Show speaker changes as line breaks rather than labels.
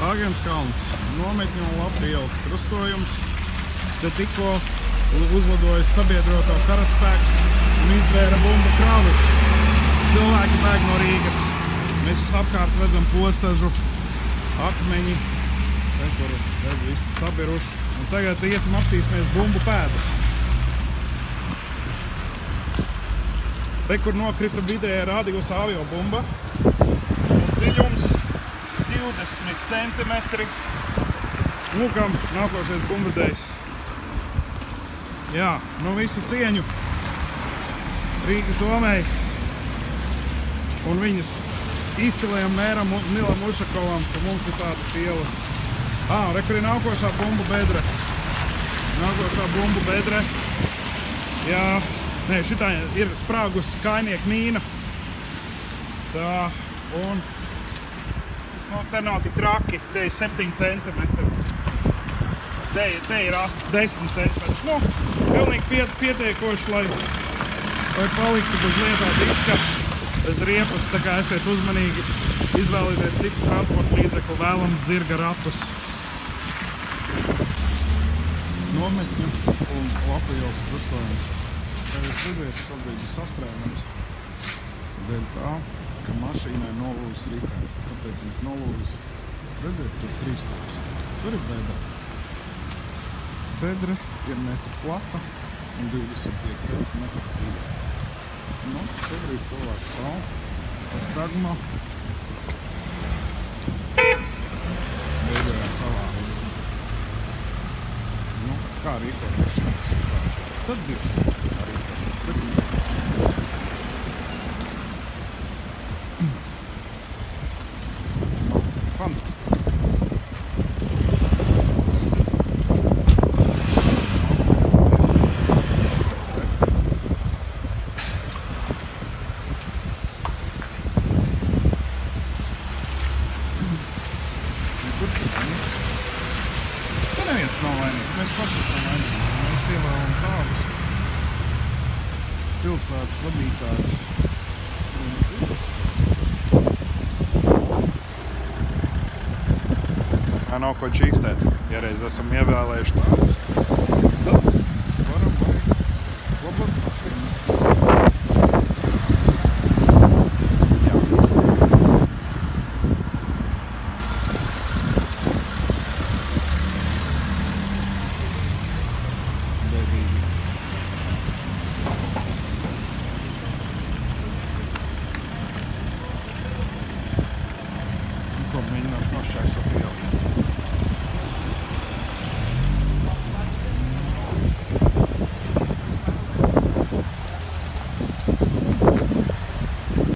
Āgenskalns, nometņu un Lapu ielas krustojums. Te tikko uzlidojas sabiedroto karaspēks un izbēra bumbu kravu. Cilvēki bēg no Rīgas. Mēs apkārt redzam postažu, akmeņi, tur viss sabiruši. Un tagad iesim apsīsimies bumbu pēdas. Te, kur nokrita vidēja rādījus aviobumba. Dziļums 20 centimetri. Lūkam, nākošais bumbardējs. Jā, nu visu cieņu Rīgas domai un viņas izcilajam mēram Nilam Ušakovam, ka mums ir tādas ielas. Re, kur ir nākošā bumbu bedre. Nākošā bumbu bedre. Jā, nē, šitā ir sprāgus kājnieku mīna. Tā, un te nav tik traki, te ir 7 centimetri. Te ir 10 centimetri. Nu, pilnīgi pietiekoši, lai paliktu bez lietā diska, bez riepas, tā kā esiet uzmanīgi izvēlīties citu transporta līdzekli, vēlams zirga ratus. Nometņu un Lapu ielas krustojums. Arī šodien šobrīd ir sastrēgums. Dēļ tā, ka mašīnai nolūzis ritenis. Kāpēc viņš nolūzis? Redziet, tur 3 stūrs. Tur ir bedra. Bedra ir metru plata un 25 centimetri dziļa. Nu, šobrīd cilvēks stāv pastragumā. Veidojot savā. Nu, kā rīkoties šādā situācijā? Tad divas lietas, kā rīkoties. Tad rīkoties. Nu, fantastiski. Kurš ir vainīgs? Te neviens nav vainīgs, mēs paši esam vainīgi. Mēs ievēlam tādus pilsētas vadītājus. Nav ko čīkstēt, ja reiz esam ievēlējuši tādus.